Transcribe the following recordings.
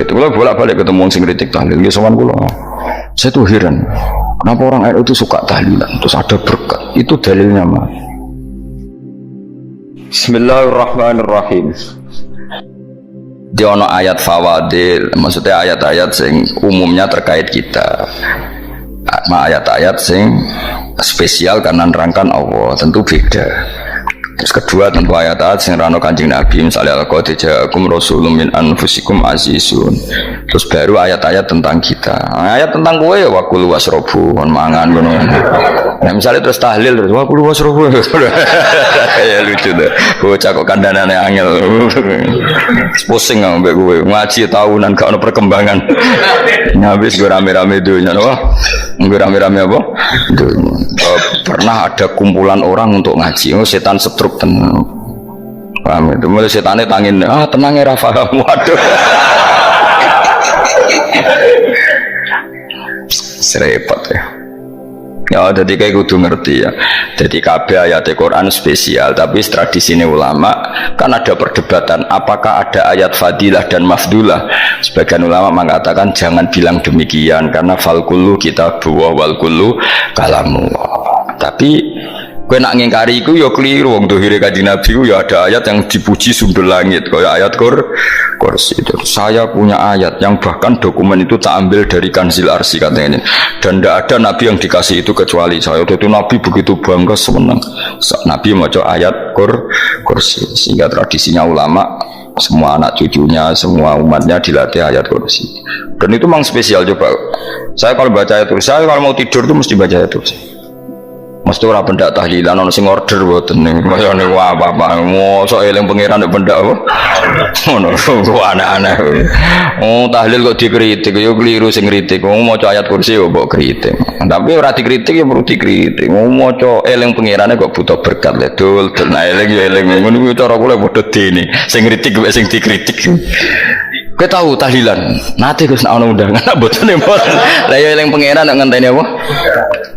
Itu kalau bolak-balik ketemu sing kritik tahlil, ya sowan kula. Saya tuh heran, kenapa orang NU itu suka tahlilan, terus ada berkat, itu dalilnya mah. Bismillahirrahmanirrahim. Di ono ayat fawadil, maksudnya ayat-ayat sing umumnya terkait kita. Ayat-ayat sing spesial karena nerangkan Allah, tentu beda. Terus kedua tentu ayat-ayat sing rano Kanjeng Nabi, misalnya laqad ja'akum rasulun min anfusikum azizun. Terus baru ayat-ayat tentang kita. Ayat tentang kowe ya wakulu wasrobu, mangan ngono. Nah, misalnya terus tahlil terus wakulu wasrobu. Ya lucu deh. Bocah kok kandhanane angel. Pusing ambek kowe. Ngaji tahunan gak ono perkembangan. Habis gue rame-rame dunya, wah. Gue rame-rame apa? Pernah ada kumpulan orang untuk ngaji. Oh, setan setruk tenang. Paham itu? Mulai setannya tangin, tenang ya Rafa, waduh. Serepot ya. Ya, jadi kayak kudu ngerti ya. Jadi kabeh ayat Quran spesial, tapi tradisinya ulama kan ada perdebatan apakah ada ayat fadilah dan mafdulah. Sebagian ulama mengatakan jangan bilang demikian karena fal kullu kitabullah wal kullu kalamullah. Tapi kowe nak ngingkari iku ya keliru, wong dohire Kanjeng Nabi ku ya ada ayat yang dipuji sundul langit kaya ayat kursi itu. Saya punya ayat yang bahkan dokumen itu tak ambil dari Kanzil Arsy katanya. Dan tidak ada nabi yang dikasih itu kecuali saya. Itu nabi begitu bangga senang. Nabi maca ayat kursi sehingga tradisinya ulama semua anak cucunya, semua umatnya dilatih ayat kursi. Dan itu memang spesial coba. Saya kalau baca ayat kursi, saya kalau mau tidur itu mesti baca ayat kursi. Mesti ora pendak tahlilan ono sing order mboten ning kaya niku apa-apa mosok eling pangeran nek pendak apa ngono kok aneh-aneh. Oh tahlil kok dikritik ya keliru sing kritik. Wong maca ayat kursi kok mbok kritik. Tapi ora dikritik ya perlu dikritik. Wong maca eling pangerane kok butuh berkat le dul nah eling ya eling ngono kuwi cara kula padha dene. Sing kritik kok sing dikritik. Kowe tahu tahlilan? Nate Gus nek ono undangan mboten mboten. Lah ya eling pangeran nek ngenteni apa?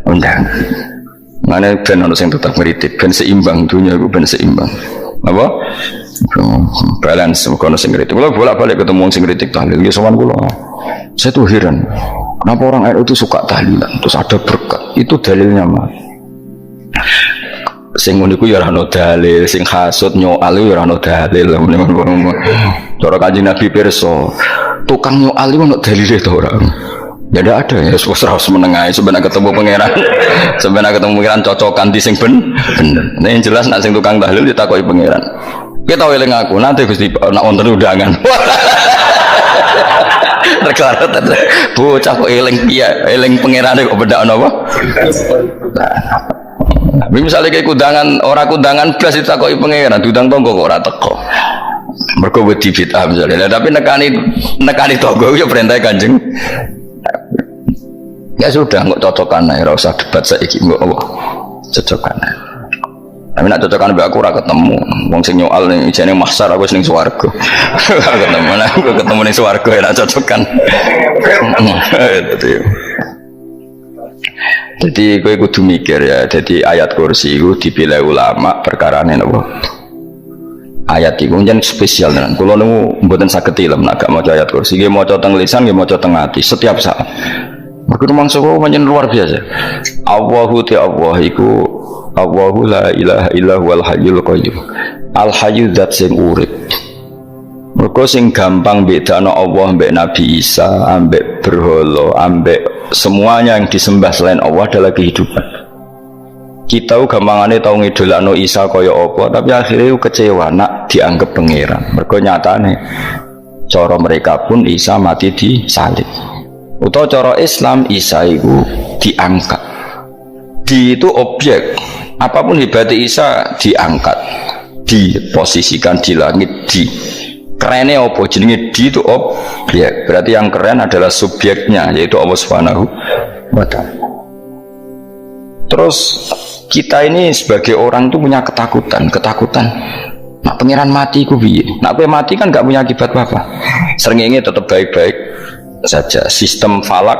Undangan. Mana ben ono sing tetap ngritik, ben seimbang dunia iku ben seimbang. Apa? Balance kono sing ngritik. Kula bolak-balik ketemu sing ngritik tahlil, ya sowan kula. Saya tuh heran. Kenapa orang NU itu suka tahlilan, terus ada berkat. Itu dalilnya mah. Sing ngono iku ya ora ono dalil, sing hasud nyoal ya ora ono dalil. Cara Kanjeng Nabi pirsa, tukang nyoal iku ono dalile to ora? Ya tidak ada ya, harus menengahi sebenarnya ketemu pangeran, sebenarnya ketemu pangeran cocokan di sing bener. Nah yang jelas nak sing tukang tahlil ditakoki pangeran. Kita tahu eling aku nanti Gusti nak wonten undangan. Terkara bocah kok eling piye, eling pangerane kok bedak napa? Nah, misalnya kayak kundangan orang kundangan blas ditakoki pangeran, diundang tonggo kok ora teko. Mergo wedi bid'ah misalnya. Tapi nekani tonggo ya perintah Kanjeng. Ya sudah, nggak cocokan aja, nggak usah debat saiki nggak apa, cocokan aja. Tapi nak cocokan be aku ora ketemu, wong sing nyoal ning ijene mahsyar aku ning swarga. Ketemu lah, aku ketemu ning swarga ya nak cocokan. Jadi kowe kudu mikir ya, jadi ayat kursi itu dipilih ulama perkarane napa? Ayat itu jan spesial tenan. Kula niku mboten saged ilem nek gak maca ayat kursi, nggih maca teng lisan, nggih maca teng ati setiap saat. Mergo mangsa pancen luar biasa. Allahu ta Allah iku Allahu la ilaha illa huwal hayyul qayyum. Al hayyu zat sing urip. Mergo sing gampang bedano Allah mbek Nabi Isa, ambek berhala, ambek semuanya yang disembah selain Allah adalah kehidupan. Kita gampangane tau ngidolakno Isa kaya apa, tapi akhirnya kecewa nak dianggap pangeran. Mergo nyatane cara mereka pun Isa mati di salib. Utawa cara Islam Isa itu diangkat. Di itu objek. Apapun hebatnya Isa diangkat, diposisikan di langit, di kerennya apa jenenge di itu objek. Berarti yang keren adalah subjeknya yaitu Allah Subhanahu wa ta'ala. Terus kita ini sebagai orang itu punya ketakutan. Nak pangeran mati ku piye? Nak kowe mati kan gak punya akibat apa-apa. Srengenge tetap baik-baik saja, sistem falak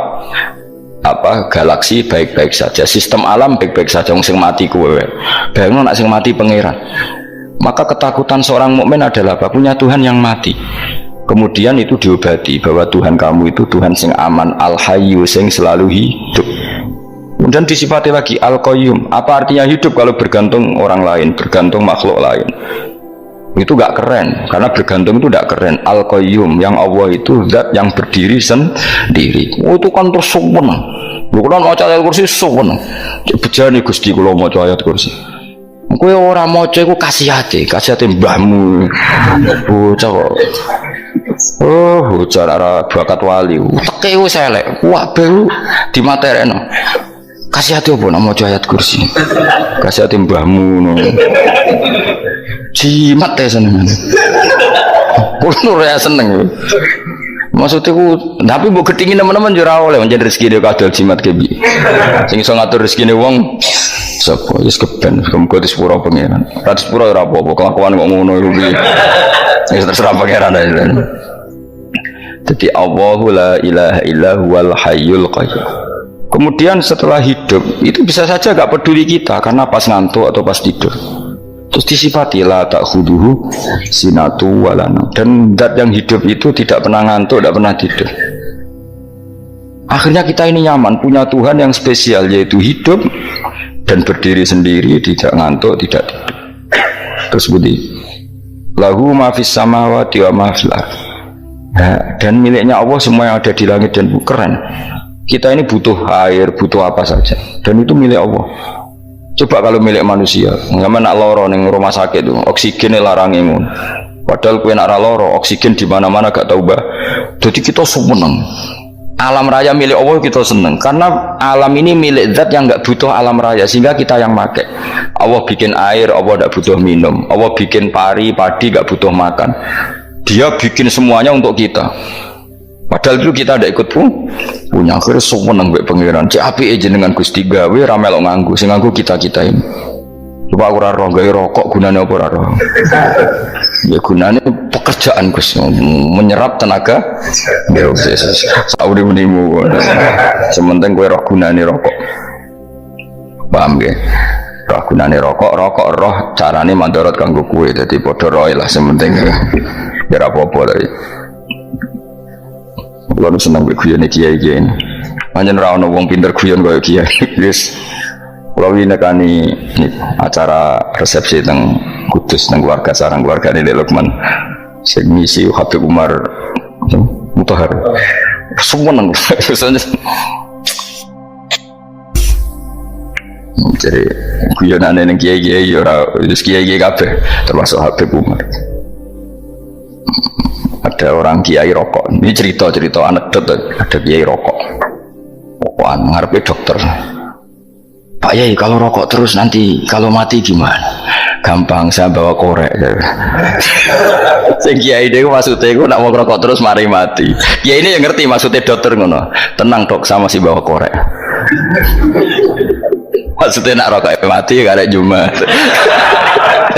galaksi baik-baik saja, sistem alam baik-baik saja. Wong sing mati kuwe bayangno nek sing mati pangeran. Maka ketakutan seorang mukmin adalah apa? Punya Tuhan yang mati. Kemudian itu diobati bahwa Tuhan kamu itu Tuhan sing aman, al-hayyu sing selalu hidup. Kemudian disifati lagi al-qayyum. Apa artinya hidup kalau bergantung orang lain, bergantung makhluk lain? Itu gak keren, karena bergantung itu gak keren. Al-qayyum, yang Allah itu zat yang berdiri sendiri. Oh, itu kan terus seneng. Bukan mau ayat kursi seneng. Bejane Gusti kula maca ayat kursi. Kowe ora maca iku kasihate mbahmu. Bocah kok. Oh, bocah ora bakat wali. Teke wis elek. Wabe dimaterekno. Kasihate opo nek maca ayat kursi? Kasihate mbahmu ngono. Jimat ya seneng. Kulo ora seneng. Maksudnya tapi mbok gedhingi teman-teman yo ora oleh menjadi rezeki dia kadal jimat kebi. Sing iso ngatur rezekine wong sapa wis keben muga disepuro pangeran. Ora disepuro ora apa-apa kelakuan kok ngono iku piye. Wis terserah pangeran ae. Jadi Allahu la ilaha illa huwal hayyul qayyum. Kemudian setelah hidup itu bisa saja gak peduli kita karena pas ngantuk atau pas tidur. Terus disifati la ta'khuduhu sinatu walana, dan zat yang hidup itu tidak pernah ngantuk, tidak pernah tidur. Akhirnya kita ini nyaman punya Tuhan yang spesial, yaitu hidup dan berdiri sendiri, tidak ngantuk, tidak tidur. Terus budi lahu ma fis samawati wa ma fil ardh. Dan miliknya Allah semua yang ada di langit dan bumi. Keren. Kita ini butuh air, butuh apa saja, dan itu milik Allah. Coba kalau milik manusia, nggak nak loro neng rumah sakit tuh, oksigennya larang imun. Padahal kue nak loro, oksigen di mana-mana gak tahu bah. Jadi kita seneng. Alam raya milik Allah kita seneng, karena alam ini milik zat yang nggak butuh alam raya, sehingga kita yang pakai. Allah bikin air, Allah tidak butuh minum. Allah bikin padi nggak butuh makan. Dia bikin semuanya untuk kita. Padahal dulu kita ada ikut punya. Akhirnya seneng mbek pangeran. Cek apik aja dengan Gusti gawe ra melok nganggo. Sing nganggo kita-kita ini. Coba aku ora roh gawe rokok gunane apa ora roh. Ya gunane pekerjaan Gus, menyerap tenaga. Ya wis. Sauri-menimu. Sementing kowe roh gunane rokok. Paham nggih? Roh gunane rokok roh carane mandorot kanggo kowe. Dadi padha roe lah sementing. Ya ora apa-apa lagi. Kalau senang berguyon kiai kiai, macam rawon wong pinter guyon kaya kiai. Yes, kalau ini kan acara resepsi tentang Kudus tentang keluarga sarang keluarga ini Lukman, segmisi Habib Umar Mutahar, semua nang jadi guyonan yang kiai kiai orang kiai kiai kabeh termasuk Habib Umar. Ada orang kiai rokok, ini cerita anekdot, ada kiai rokok rokokan ngarepe dokter. Pak Yai, kalau rokok terus nanti kalau mati gimana? Gampang, saya bawa korek. Sing kiai dia maksudnya aku nak mau rokok terus mari mati. Kiai ini yang ngerti maksudnya dokter ngono. Tenang dok, sama si bawa korek. Maksudnya nak rokok mati gak ada Jumat.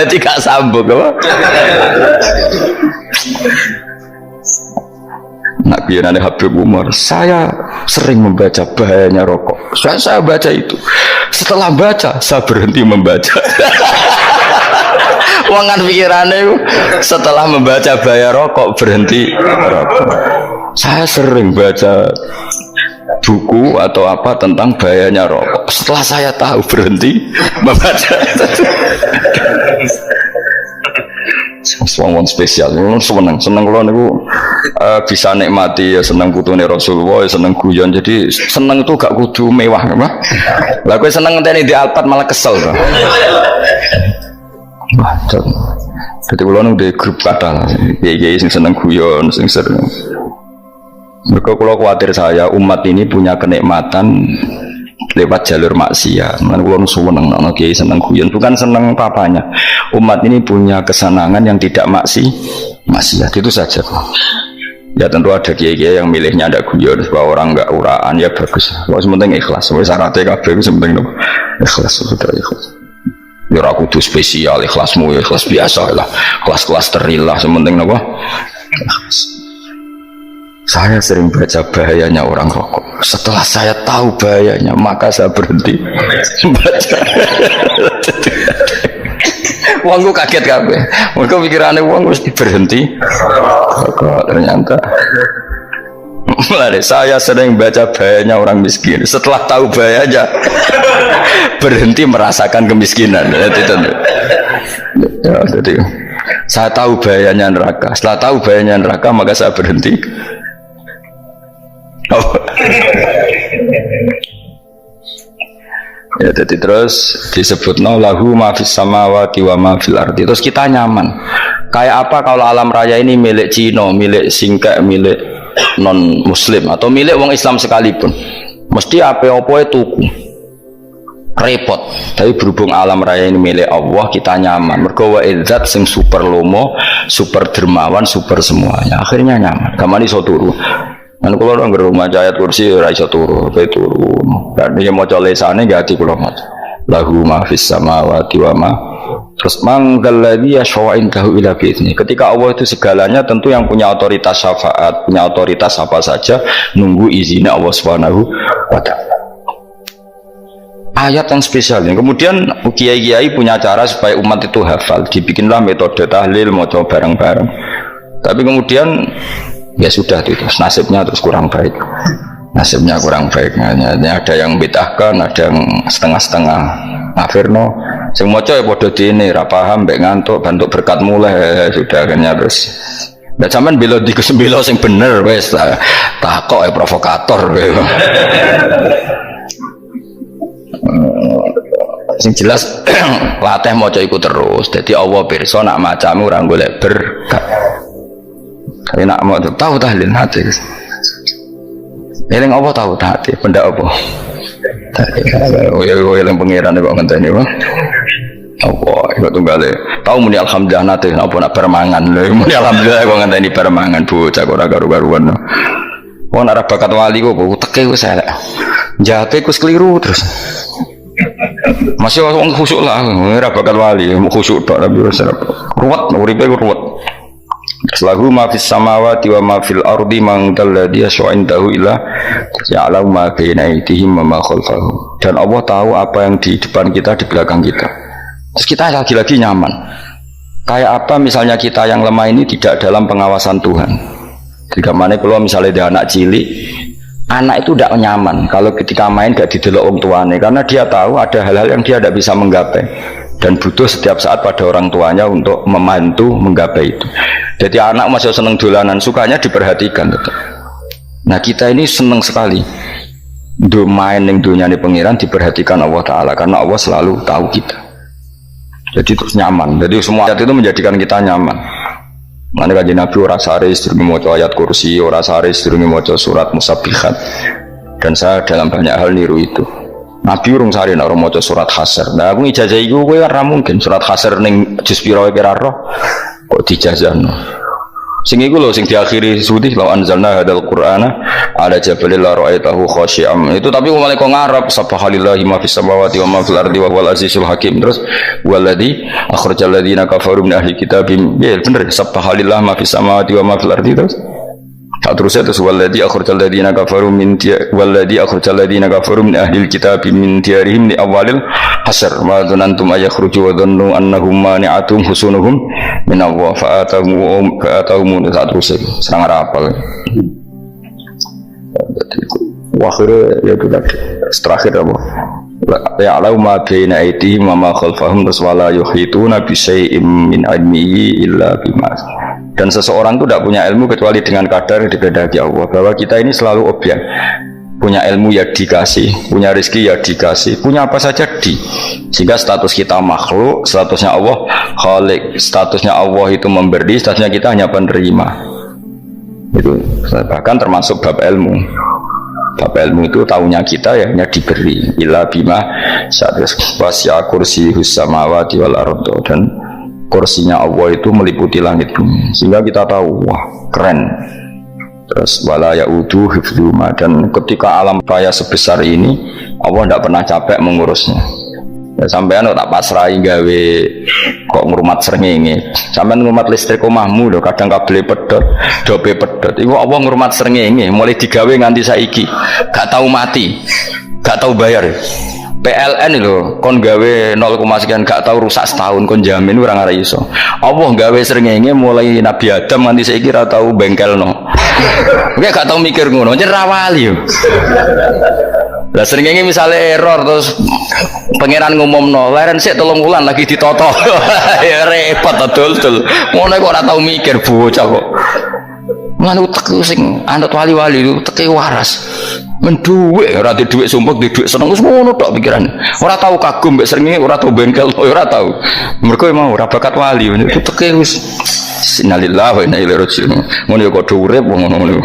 Jadi gak sambung apa? Nak biarane Habib Umar, saya sering membaca bahayanya rokok. Saya baca itu. Setelah baca, saya berhenti membaca. Wangan pikirannya setelah membaca bahaya rokok berhenti rokok. Saya sering baca buku atau apa tentang bahayanya rokok. Setelah saya tahu berhenti membaca. Wong spesial, seneng kalau niku bisa nikmati ya seneng putune Rasulullah, ya seneng guyon. Jadi seneng itu gak kudu mewah, apa? Lah kowe seneng ngenteni di Alphard malah kesel. Wah, jadi kalau niku di grup kata, kiai sing seneng guyon, sing sering. Mereka kalau khawatir saya umat ini punya kenikmatan lewat jalur maksiat. Man kula seneng ana kiai seneng guyon, bukan seneng papanya. Umat ini punya kesenangan yang tidak maksiat, itu saja. Ya tentu ada kiai-kiai yang milihnya ada guyon supaya orang enggak uraan, ya bagus. Kalau sementing ikhlas, wis syaratnya kabeh sementing ikhlas, sudah ikhlas. Ya ora kudu spesial, ikhlasmu ya ikhlas biasa lah. Kelas-kelas terilah sementing napa? Ikhlas. Saya sering baca bahayanya orang rokok. Setelah saya tahu bahayanya, maka saya berhenti baca. Wong ku kaget kabeh. Mergo pikirane wong wis berhenti. Kok ternyata mulai saya sering baca bahayanya orang miskin. Setelah tahu bahayanya berhenti merasakan kemiskinan. Ya, jadi saya tahu bahayanya neraka. Setelah tahu bahayanya neraka maka saya berhenti. Oh. Ya, jadi terus disebut lahu ma fis samawati wa ma fil ardi. Terus kita nyaman. Kayak apa kalau alam raya ini milik Cina, milik Singkek, milik non muslim atau milik wong Islam sekalipun, mesti apa-apa tuku repot. Tapi berhubung alam raya ini milik Allah, kita nyaman. Mergo wa izzat sing super lomo, super dermawan, super semuanya. Akhirnya nyaman. Gampang iso turu. Kan kula nang rumah ayat kursi ora iso turu, pe turu. Dan dia maca lesane gati kula maca. Lahu ma fis samawati wa ma. Terus manggal ladzi yashwa'indahu ila bi'izni. Ketika Allah itu segalanya, tentu yang punya otoritas syafaat, punya otoritas apa saja, nunggu izinnya Allah Subhanahu wa ta'ala. Ayat yang spesial. Kemudian kiai-kiai punya cara supaya umat itu hafal, dibikinlah metode tahlil, maca bareng-bareng. Tapi kemudian ya sudah itu, nasibnya terus kurang baik. Nasibnya kurang baik. Ada yang bid'ahkan, ada yang setengah-setengah. Akhirnya sing maca ya padha dene ra paham mbek ngantuk bantuk berkat mulai sudah akhirnya terus. Lah sampean bela dikesembelo sing bener wis takok provokator. Sing jelas latih maca iku terus. Dadi Allah pirsa nak macamu ora golek berkat. Tapi nak mau tahu tahlil hati. Eling apa tahu hati? Benda apa? Yang pengiran kok ngenteni Bang. Apa iku tunggale. Tahu muni alhamdulillah nate apa nak permangan. Muni alhamdulillah kok ngenteni permangan bocah ora karu-karuan. Wong ora bakat wali kok teke wis elek. Jate wis keliru terus. Masih wong khusuk lah, ora bakat wali, khusuk tok tapi wis ruwet, uripe ruwet. Lahu ma fis samawati wa ma fil ardi man dalladhi yash'indahu ila ya'lamu ma baina aydihim wa ma khalfahum. Dan Allah tahu apa yang di depan kita, di belakang kita. Terus kita lagi-lagi nyaman. Kayak apa misalnya kita yang lemah ini tidak dalam pengawasan Tuhan. Jika mana kalau misalnya ada anak cilik, anak itu tidak nyaman kalau ketika main gak didelok orang tuanya, karena dia tahu ada hal-hal yang dia tidak bisa menggapai dan butuh setiap saat pada orang tuanya untuk membantu menggapai itu. Jadi anak masih seneng dolanan, sukanya diperhatikan tetap. Nah kita ini seneng sekali main yang dunia ini pengiran diperhatikan Allah Ta'ala, karena Allah selalu tahu kita. Jadi terus nyaman. Jadi semua ayat itu menjadikan kita nyaman. Mana kaji Nabi ora sare sedurunge maca ayat kursi, ora sare sedurunge maca surat musabbihat. Dan saya dalam banyak hal niru itu. Nabi urung sare nek ora maca surat Hasr. Nah aku ijazah iku kowe ora mungkin surat Hasr ning juz pira kira roh kok dijazahno. Sing iku lho sing diakhiri sudi law anzalna hadzal qur'ana ala jabalil la ra'aitahu khashi'am. Itu tapi mulai kok ngarep subhanallahi ma fis samawati wa ma fil ardi wa huwal azizul hakim. Terus waladzi akhrajal ladzina kafaru min ahli kitabim. Ya bener subhanallahi ma fis samawati wa ma fil ardi terus. Terusnya terus waladzi akhrajal ladzina kafaru min waladzi akhrajal ladzina kafaru min ahli kitabim min diyarihim li awalil hasr ma dzanantum ayakhruju wa dhannu annahum mani'atum husunuhum min Allah fa'atahum saat terus serang rapal. Akhirnya ya itu tadi terakhir apa? Ya alau ma baina aydihim wa ma khalfahum wala yuhituna bi syai'in min ilmihi illa bima. Dan seseorang itu tidak punya ilmu kecuali dengan kadar yang dikehendaki Allah. Bahwa kita ini selalu objek. Punya ilmu ya dikasih, punya rezeki ya dikasih, punya apa saja di. Sehingga status kita makhluk, statusnya Allah khalik, statusnya Allah itu memberi, statusnya kita hanya penerima. Itu bahkan termasuk bab ilmu. Bab ilmu itu tahunya kita ya hanya diberi. Illa bima syadis wasya kursi samawati wal ardo, dan kursinya Allah itu meliputi langit bumi. Sehingga kita tahu wah keren. Terus wala ya'udu hifdzuma, dan ketika alam raya sebesar ini Allah tidak pernah capek mengurusnya. Ya, sampean tak pasrahi gawe kok ngrumat srengenge. Sampean ngrumat listrik omahmu lho, kadang kabel pedhot, dope pedhot. Iku Allah ngrumat srengenge mulai digawe nganti saiki. Gak tahu mati, gak tahu bayar. PLN lho kon gawe 0, sekian gak tahu rusak setahun kon jamin ora ngara iso. Allah gawe srengenge mulai Nabi Adam nganti saiki ora tau bengkelno. Kowe gak tau mikir ngono, jen ra wali yo. Lah srengenge misale error terus pangeran ngumumno, leren sik 3 wulan lagi ditoto. Ya repot dul. Ngono kok ora tau mikir bocah kok. Ngono utek sing anut wali-wali uteke waras. Menduwe ora di dhuwit sumpek di dhuwit seneng wis ngono tok pikirane. Ora tau kagum mbek srengenge, ora tau bengkel, ora tau. Mergo mau ora bakat wali, uteke wis innalillahi wa inna ilaihi raji'un. Ngono ya kok urip ngono-ngono.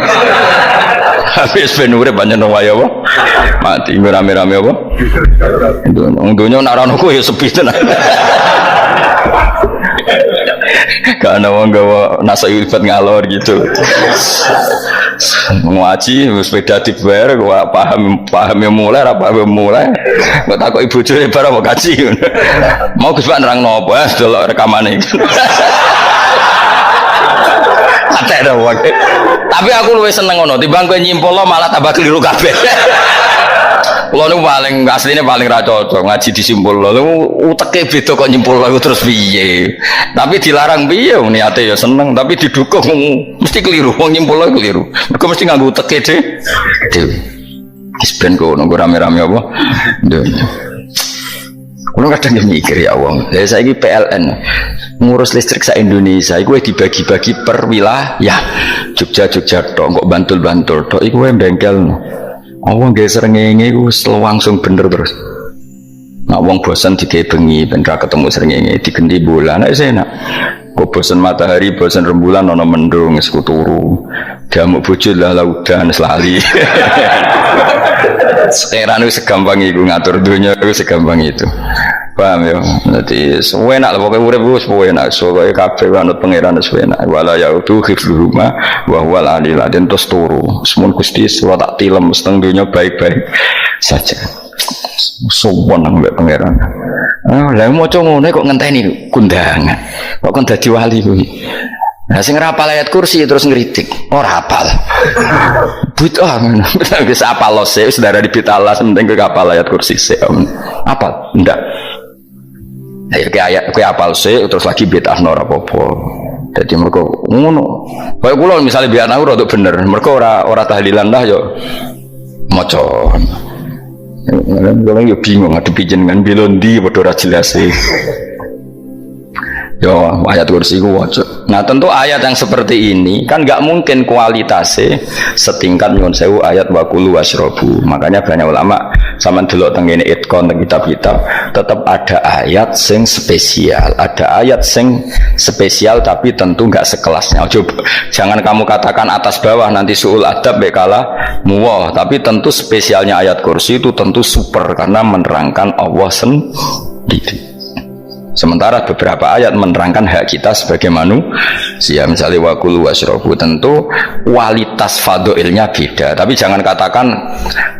Habis ben urip pancen wae apa? Mati rame-rame apa? Dunya nek ora ono ya sepi tenan. Karena wong gawa nasihat ibadah ngalor gitu. Ngaji sepeda dibayar gua paham yang mulai apa yang mulai gua takut ibu cuy barang mau kaji mau Gus Pak nerangno apa delok rekamane ada wae tapi aku luwih seneng ngono timbang kowe nyimpulno malah tambah keliru kabeh. Kulo niku paling asline paling ra cocok ngaji disimpulno. Uteke beda kok nyimpulno terus piye. Tapi dilarang piye niate ya seneng tapi didukung mesti keliru. Wong nyimpulno keliru. Mergo mesti nganggo uteke dhewe. Wis ben kono rame-rame apa. Kulo kadang mikir ya wong. Lah saiki PLN ngurus listrik sa Indonesia iku dibagi-bagi per wilayah. Jogja tok kok Bantul tok iku wae bengkel. Wong nggih srengenge iku langsung bener terus. Nek wong bosan digawe bengi ben ra ketemu srengenge digendi bola nek enak. Kok bosan matahari, bosan rembulan ana mendung wis turu. Jamuk bojo lah laudan lali. Sekarang itu segampang itu ngatur dunia itu segampang itu. Paham ya? Jadi enak lah pokoknya urip wis enak. Soale kabeh anut pangeran wis enak. Wala yaudu khifruhuma wa huwal alil azim terus turu. Semun Gusti wa tak tilem seteng dunia baik-baik saja. Sowan nang mbek pangeran. Lah maca ngene kok ngenteni kundangan. Kok kon dadi wali kuwi. Nah sing rapal ayat kursi terus ngeritik. Ora hafal. Bid'ah ngono. Wis apal lo sik saudara di bitalah penting kowe hafal ayat kursi sik. Apal? Ndak. Ya kayak kowe apal sik terus lagi bid'ah ora apa-apa. Dadi mergo ngono. Kaya kula misale biar aku rada bener, mergo ora tahlilan dah yo maca. Kalau yo bingung ngadepi jenengan bilondi padha ora jelas sih. Yo ayat kursi ku waca. Nah tentu ayat yang seperti ini kan nggak mungkin kualitasnya setingkat nyuwun sewu ayat wakulu wasrobu. Makanya banyak ulama sama delok tengene itkon teng kitab-kitab tetap ada ayat sing spesial, ada ayat sing spesial tapi tentu nggak sekelasnya. Coba jangan kamu katakan atas bawah nanti suul adab bekala muwah, tapi tentu spesialnya ayat kursi itu tentu super karena menerangkan Allah sendiri. Sementara beberapa ayat menerangkan hak kita sebagai manusia, misalnya wakulu wasrobu, tentu kualitas fadoilnya beda. Tapi jangan katakan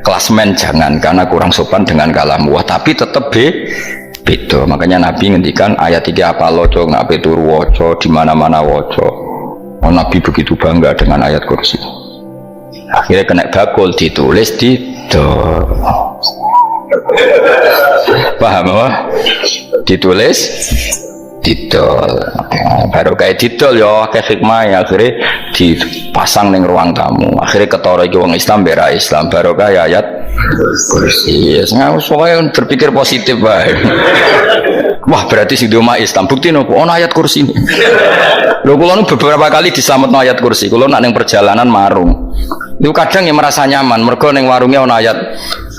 klasmen, jangan, karena kurang sopan dengan kalam wah. Tapi tetap beda. Makanya Nabi ngendikan ayat 3 apa loco, ngape turu woco, di mana-mana woco. Oh, Nabi begitu bangga dengan ayat kursi. Akhirnya kena bakul ditulis di paham apa? Ditulis didol baru kayak didol ya kayak hikmah ya akhirnya dipasang ning ruang tamu akhirnya ketara iki wong Islam bera Islam baru kayak ayat kursi pokoknya berpikir positif bae. Wah berarti sing diomah Islam bukti nopo ono ayat kursi ini lho kula nu beberapa kali diselametno ayat kursi kula nak ning perjalanan marung itu kadang yang merasa nyaman mergo ning warungnya ono ayat.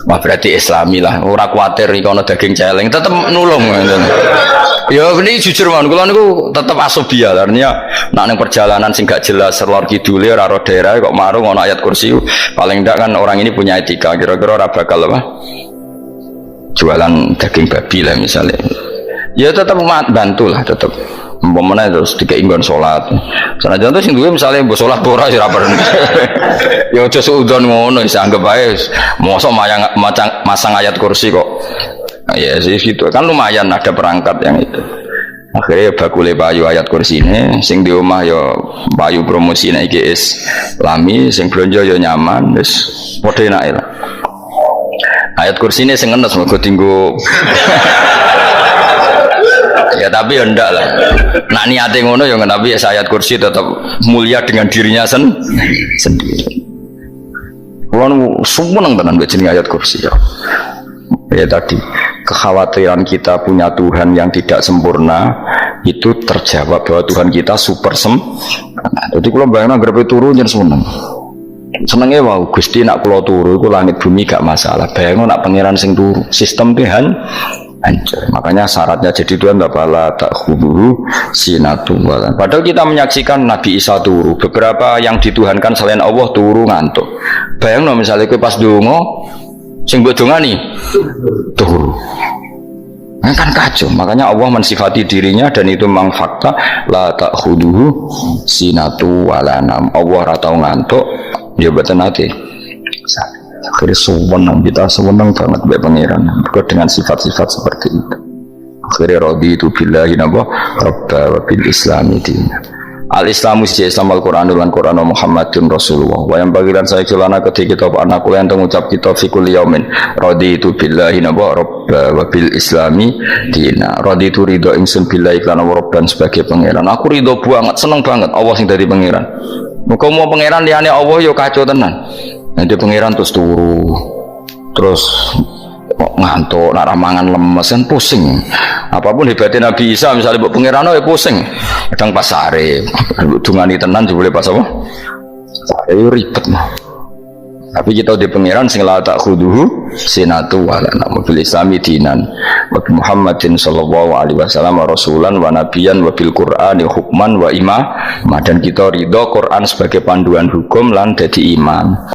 Wah berarti Islami lah, ora kuatir iki ana daging celeng, tetep nulung ngoten. Ya ini jujur mawon, kula niku tetep asobia, artinya nek ning perjalanan sing gak jelas lor kidule ora ro daerah kok marung ana ayat kursi, paling ndak kan orang ini punya etika, kira-kira ora bakal apa? Jualan daging babi lah misalnya. Ya tetep bantu lah tetep. Umpamane terus dikeingon salat. Sanajan terus sing duwe misale mbok salat ora ya ora perlu. Ya aja suudon ngono wis anggap ae mosok masang ayat kursi kok. Ya sih gitu kan lumayan ada perangkat yang itu. Akhirnya bakule payu ayat kursi ini sing di omah ya payu promosine iki Islami sing blonjo ya nyaman wis padha enake lah. Ayat kursi ini sengenes mergo tinggu. Ya tapi ya ndak lah. Nak niate ngono ya tapi ya ayat kursi tetap mulia dengan dirinya sendiri. Kulo seneng tenan mbek jeneng ayat kursi ya. Ya tadi kekhawatiran kita punya Tuhan yang tidak sempurna itu terjawab bahwa Tuhan kita super jadi kalau bayangin agar turu jangan senengnya wow Gusti nak kulo turu itu langit bumi gak masalah bayangin nak pangeran sing turu sistem Tuhan hancur. Makanya syaratnya jadi Tuhan bapala tak khuduru sinatu walan. Padahal kita menyaksikan Nabi Isa turu, beberapa yang dituhankan selain Allah turu ngantuk. Bayangno misalnya kowe pas donga sing mbok dongani turu. Nah, kan kacau. Makanya Allah mensifati dirinya dan itu memang fakta la tak khuduru sinatu walanam. Allah ora tau ngantuk, ya boten nate. Akhirnya sewenang kita sewenang banget baik pangeran dengan sifat-sifat seperti itu. Akhirnya raditu billahi nabah rabba wa bil islami dina. Al-Islamu siji Islam Al-Qur'an lan Qur'an Muhammadun Rasulullah. Wa yang bagian saya celana ketika kita anak kula yang ngucap kita fi kulli yaumin raditu billahi nabah rabba wa bil islami dina. Raditu ridho ingsun billahi lan rabban sebagai pangeran. Aku ridho banget, seneng banget Allah sing dadi pangeran. Muga mau pangeran liyane Allah yo kacau tenan. Nanti pangeran terus turu, terus ngantuk, nak ramangan lemes kan pusing. Apapun hebatnya Nabi Isa misalnya buat pangeran ya pusing. Kadang pas sare, dungani tenan juga boleh pas apa? Sare ribet mah. Tapi kita di pangeran sing la tak khuduhu sinatu wala nabil islami dinan wa Muhammadin sallallahu alaihi wasallam rasulan wa nabiyan wa bil Qur'ani hukman wa imam. Dan kita ridho Quran sebagai panduan hukum lan dadi imam.